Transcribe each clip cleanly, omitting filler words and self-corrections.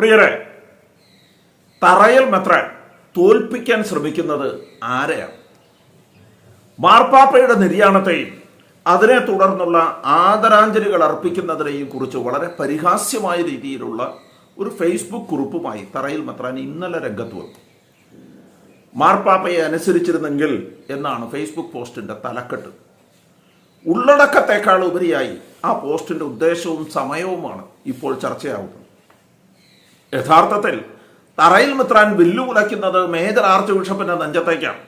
പ്രിയരെ, തറയിൽ മെത്രാൻ തോൽപ്പിക്കാൻ ശ്രമിക്കുന്നത് ആരെയാണ്? മാർപ്പാപ്പയുടെ നിര്യാണത്തെയും അതിനെ തുടർന്നുള്ള ആദരാഞ്ജലികൾ അർപ്പിക്കുന്നതിനെയും കുറിച്ച് വളരെ പരിഹാസ്യമായ രീതിയിലുള്ള ഒരു ഫേസ്ബുക്ക് കുറിപ്പുമായി തറയിൽ മെത്രാൻ ഇന്നലെ രംഗത്ത് വന്നു. മാർപ്പാപ്പയെ അനുസരിച്ചിരുന്നെങ്കിൽ എന്നാണ് ഫേസ്ബുക്ക് പോസ്റ്റിന്റെ തലക്കെട്ട്. ഉള്ളടക്കത്തെക്കാൾ ഉപരിയായി ആ പോസ്റ്റിന്റെ ഉദ്ദേശവും സമയവുമാണ് ഇപ്പോൾ ചർച്ചയാവുന്നത്. യഥാർത്ഥത്തിൽ തറയിൽ മെത്രാൻ വെല്ലുവിളിക്കുന്നത് മേജർ ആർച്ച് ബിഷപ്പിന്റെ നെഞ്ചത്തേക്കാണ്.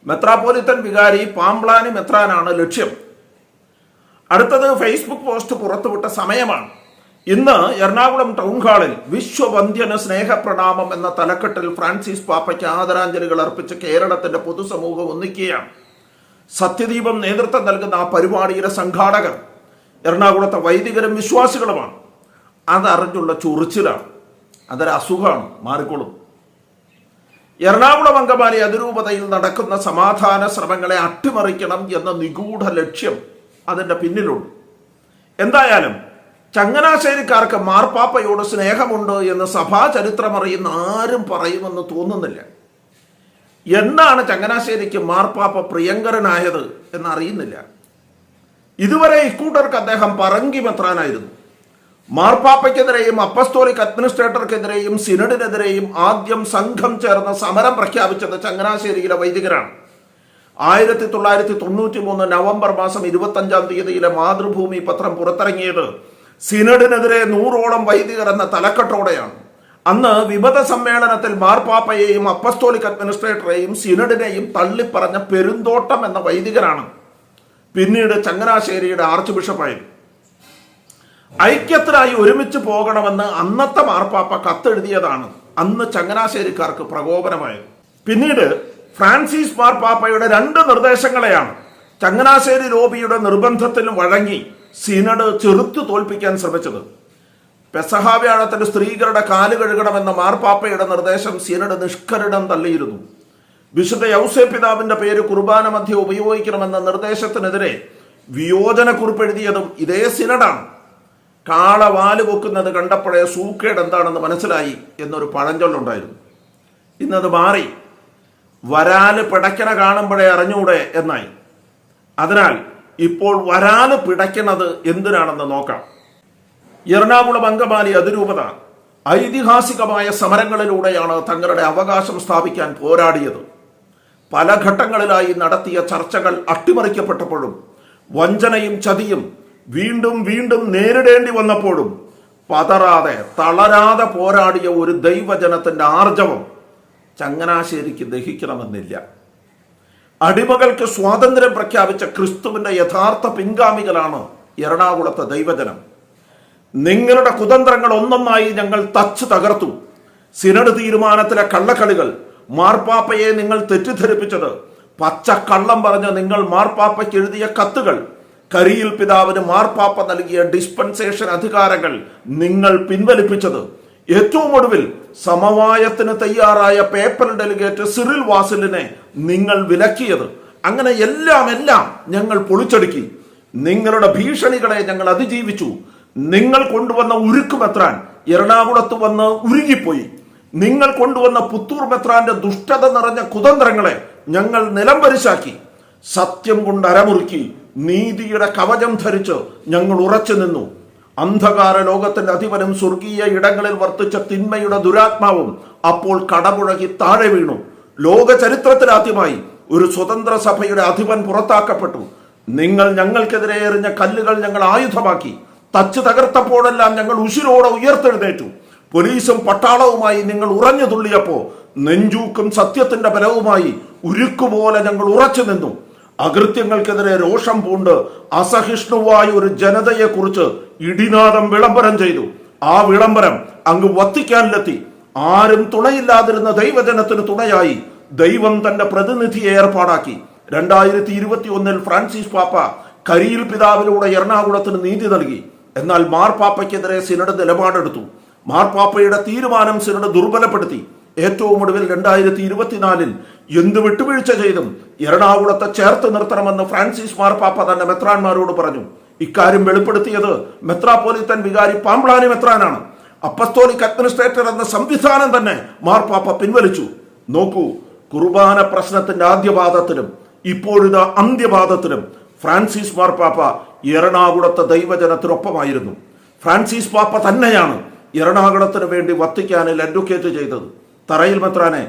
മെത്രാപ്പോലിത്തൻ വികാരി പാംബ്ലാനി മെത്രാനാണ് ലക്ഷ്യം. അടുത്തത് ഫേസ്ബുക്ക് പോസ്റ്റ് പുറത്തുവിട്ട സമയമാണ്. ഇന്ന് എറണാകുളം ടൗൺ ഹാളിൽ വിശ്വവന്ധ്യന് സ്നേഹപ്രണാമം എന്ന തലക്കെട്ടിൽ ഫ്രാൻസിസ് പാപ്പയ്ക്ക് ആദരാഞ്ജലികൾ അർപ്പിച്ച് കേരളത്തിന്റെ പൊതുസമൂഹം ഒന്നിക്കുകയാണ്. സത്യദീപം നേതൃത്വം നൽകുന്ന ആ പരിപാടിയുടെ സംഘാടകർ എറണാകുളത്തെ വൈദികരും വിശ്വാസികളുമാണ്. അതറിഞ്ഞുള്ള ചൊറിച്ചിലാണ്. അതൊരു അസുഖമാണ്, മാറിക്കോളും. എറണാകുളം അങ്കമാലി അതിരൂപതയിൽ നടക്കുന്ന സമാധാന ശ്രമങ്ങളെ അട്ടിമറിക്കണം എന്ന നിഗൂഢ ലക്ഷ്യം അതിൻ്റെ പിന്നിലുണ്ട്. എന്തായാലും ചങ്ങനാശ്ശേരിക്കാർക്ക് മാർപ്പാപ്പയോട് സ്നേഹമുണ്ട് എന്ന് സഭാ ചരിത്രമറിയുന്ന ആരും പറയുമെന്ന് തോന്നുന്നില്ല. എന്നാണ് ചങ്ങനാശ്ശേരിക്ക് മാർപ്പാപ്പ പ്രിയങ്കരനായത് എന്നറിയുന്നില്ല. ഇതുവരെ ഇക്കൂട്ടർക്ക് അദ്ദേഹം പറങ്കി മെത്രാനായിരുന്നു. മാർപ്പാപ്പയ്ക്കെതിരെയും അപ്പസ്തോലിക് അഡ്മിനിസ്ട്രേറ്റർക്കെതിരെയും സിനഡിനെതിരെയും ആദ്യം സംഘം ചേർന്ന് സമരം പ്രഖ്യാപിച്ചത് ചങ്ങനാശ്ശേരിയിലെ വൈദികരാണ്. 1993 നവംബർ മാസം 25-ാം തീയതിയിലെ മാതൃഭൂമി പത്രം പുറത്തിറങ്ങിയത് സിനഡിനെതിരെ 100ഓളം വൈദികർ എന്ന തലക്കെട്ടോടെയാണ്. അന്ന് വിമത സമ്മേളനത്തിൽ മാർപ്പാപ്പയെയും അപ്പസ്തോലിക് അഡ്മിനിസ്ട്രേറ്ററെയും സിനഡിനെയും തള്ളിപ്പറഞ്ഞ പെരുന്തോട്ടം എന്ന വൈദികരാണ് പിന്നീട് ചങ്ങനാശ്ശേരിയുടെ ആർച്ച് ബിഷപ്പായത്. ഐക്യത്തിനായി ഒരുമിച്ച് പോകണമെന്ന് അന്നത്തെ മാർപ്പാപ്പ കത്തെഴുതിയതാണ് അന്ന് ചങ്ങനാശ്ശേരിക്കാർക്ക് പ്രകോപനമായത്. പിന്നീട് ഫ്രാൻസിസ് മാർപ്പാപ്പയുടെ 2 നിർദ്ദേശങ്ങളെയാണ് ചങ്ങനാശ്ശേരി ലോബിയുടെ നിർബന്ധത്തിന് വഴങ്ങി സിനഡ് ചെറുത്തു തോൽപ്പിക്കാൻ ശ്രമിച്ചത്. പെസഹ വ്യാഴത്തിന് സ്ത്രീകളുടെ കാല് കഴുകണമെന്ന മാർപ്പാപ്പയുടെ നിർദ്ദേശം സിനഡ് നിഷ്കരുടം തള്ളിയിരുന്നു. വിശുദ്ധ യൗസേപ്പ് പിതാവിന്റെ പേര് കുർബാന മധ്യ ഉപയോഗിക്കണമെന്ന നിർദ്ദേശത്തിനെതിരെ വിയോജനക്കുറിപ്പ് എഴുതിയതും ഇതേ സിനഡാണ്. കാള വാല് പൊക്കുന്നത് കണ്ടപ്പോഴേ സൂക്കേട് എന്താണെന്ന് മനസ്സിലായി എന്നൊരു പഴഞ്ചൊല്ലുണ്ടായിരുന്നു. ഇന്നത് മാറി വരാല് പിടയ്ക്കണ കാണുമ്പോഴേ അറിഞ്ഞൂടെ എന്നായി. അതിനാൽ ഇപ്പോൾ വരാല് പിടയ്ക്കുന്നത് എന്തിനാണെന്ന് നോക്കാം. എറണാകുളം അങ്കമാലി അതിരൂപത ഐതിഹാസികമായ സമരങ്ങളിലൂടെയാണ് തങ്ങളുടെ അവകാശം സ്ഥാപിക്കാൻ പോരാടിയത്. പല ഘട്ടങ്ങളിലായി നടത്തിയ ചർച്ചകൾ അട്ടിമറിക്കപ്പെട്ടപ്പോഴും വഞ്ചനയും ചതിയും വീണ്ടും വീണ്ടും നേരിടേണ്ടി വന്നപ്പോഴും പതറാതെ തളരാതെ പോരാടിയ ഒരു ദൈവജനത്തിന്റെ ആർജവം ചങ്ങനാശ്ശേരിക്ക് ദഹിക്കണമെന്നില്ല. അടിമകൾക്ക് സ്വാതന്ത്ര്യം പ്രഖ്യാപിച്ച ക്രിസ്തുവിന്റെ യഥാർത്ഥ പിൻഗാമികളാണ് എറണാകുളത്തെ ദൈവജനം. നിങ്ങളുടെ കുതന്ത്രങ്ങൾ ഒന്നൊന്നായി ഞങ്ങൾ തച്ചു തകർത്തു. സിനഡ് തീരുമാനത്തിലെ കള്ളക്കളികൾ, മാർപ്പാപ്പയെ നിങ്ങൾ തെറ്റിദ്ധരിപ്പിച്ചത്, പച്ചക്കള്ളം പറഞ്ഞ് നിങ്ങൾ മാർപ്പാപ്പയ്ക്ക് എഴുതിയ കത്തുകൾ, കരിയിൽ പിതാവിന് മാർപ്പാപ്പ നൽകിയ ഡിസ്പെൻസേഷൻ അധികാരങ്ങൾ നിങ്ങൾ പിൻവലിപ്പിച്ചത്, ഏറ്റവും ഒടുവിൽ സമവായത്തിന് തയ്യാറായ പേപ്പർ ഡെലിഗേറ്റ് സിറിൽ വാസിലിനെ നിങ്ങൾ വിലക്കിയത്, അങ്ങനെ എല്ലാം ഞങ്ങൾ പൊളിച്ചടുക്കി. നിങ്ങളുടെ ഭീഷണികളെ ഞങ്ങൾ അതിജീവിച്ചു. നിങ്ങൾ കൊണ്ടുവന്ന ഉരുക്ക് മെത്രാൻ എറണാകുളത്ത് വന്ന് ഉരുകിപ്പോയി. നിങ്ങൾ കൊണ്ടുവന്ന പുത്തൂർ മെത്രാന്റെ ദുഷ്ടത നിറഞ്ഞ കുതന്ത്രങ്ങളെ ഞങ്ങൾ നിലംപരിശാക്കി. സത്യം കൊണ്ട് അരമുറുക്കി നീതിയുടെ കവചം ധരിച്ച് ഞങ്ങൾ ഉറച്ചു നിന്നു. അന്ധകാര ലോകത്തിന്റെ അധിപനും സ്വർഗീയ ഇടങ്ങളിൽ വർത്തിച്ച തിന്മയുടെ ദുരാത്മാവും അപ്പോൾ കടപുഴകി താഴെ വീണു. ലോക ചരിത്രത്തിലാദ്യമായി ഒരു സ്വതന്ത്ര സഭയുടെ അധിപൻ പുറത്താക്കപ്പെട്ടു. നിങ്ങൾ ഞങ്ങൾക്കെതിരെ എറിഞ്ഞ കല്ലുകൾ ഞങ്ങൾ ആയുധമാക്കി. തച്ചു തകർത്തപ്പോഴെല്ലാം ഞങ്ങൾ ഉശിരോടെ ഉയർത്തെഴുന്നേറ്റു. പോലീസും പട്ടാളവുമായി നിങ്ങൾ ഉറഞ്ഞു തുള്ളിയപ്പോ നെഞ്ചൂക്കും സത്യത്തിന്റെ ബലവുമായി ഉരുക്കുപോലെ ഞങ്ങൾ ഉറച്ചു നിന്നു. അകൃത്യങ്ങൾക്കെതിരെ രോഷം പൂണ്ട് അസഹിഷ്ണുവായ ഒരു ജനതയെ കുറിച്ച് ഇടിനാദം വിളംബരം ചെയ്തു. ആ വിളംബരം അങ്ങ് വത്തിക്കാനിലെത്തി. ആരും തുണയില്ലാതിരുന്ന ദൈവജനത്തിന് തുണയായി ദൈവം തന്റെ പ്രതിനിധിയെ ഏർപ്പാടാക്കി. 2021 ഫ്രാൻസിസ് പാപ്പ കരിയിൽ പിതാവിലൂടെ എറണാകുളത്തിന് നീതി നൽകി. എന്നാൽ മാർപ്പാപ്പയ്ക്കെതിരെ സിനഡ് നിലപാടെടുത്തു. മാർപ്പാപ്പയുടെ തീരുമാനം സിനഡ് ദുർബലപ്പെടുത്തി. ഏറ്റവും ഒടുവിൽ 2024 എന്ത് വിട്ടുവീഴ്ച ചെയ്തും എറണാകുളത്തെ ചേർത്ത് നിർത്തണമെന്ന് ഫ്രാൻസിസ് മാർപ്പാപ്പ തന്നെ മെത്രാന്മാരോട് പറഞ്ഞു. ഇക്കാര്യം വെളിപ്പെടുത്തിയത് മെത്രാപ്പോലിത്തൻ വികാരി പാംബ്ലാനി മെത്രാനാണ്. അപ്പസ്തോലിക് അഡ്മിനിസ്ട്രേറ്റർ എന്ന സംവിധാനം തന്നെ മാർപ്പാപ്പ പിൻവലിച്ചു. നോക്കൂ, കുർബാന പ്രശ്നത്തിന്റെ ആദ്യപാദത്തിലും ഇപ്പോഴിത് അന്ത്യപാദത്തിലും ഫ്രാൻസിസ് മാർപ്പാപ്പ എറണാകുളത്തെ ദൈവജനത്തിനൊപ്പമായിരുന്നു. ഫ്രാൻസിസ് പാപ്പ തന്നെയാണ് എറണാകുളത്തിന് വേണ്ടി വത്തിക്കാനിൽ അഡ്വക്കേറ്റ് ചെയ്തത്. തറയിൽ മെത്രാനെ,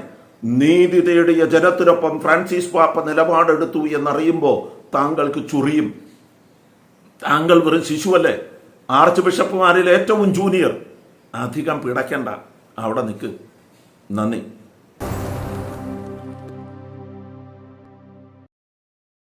നീതി തേടിയ ജനത്തിനൊപ്പം ഫ്രാൻസിസ് പാപ്പ നിലപാടെടുത്തു എന്നറിയുമ്പോൾ താങ്കൾക്ക് ചൊറിയും. താങ്കൾ വെറും ശിശുവല്ലേ, ആർച്ച് ബിഷപ്പുമാരിൽ ഏറ്റവും ജൂനിയർ. അധികം പിടയ്ക്കണ്ട, അവിടെ നിൽക്ക്. നന്ദി.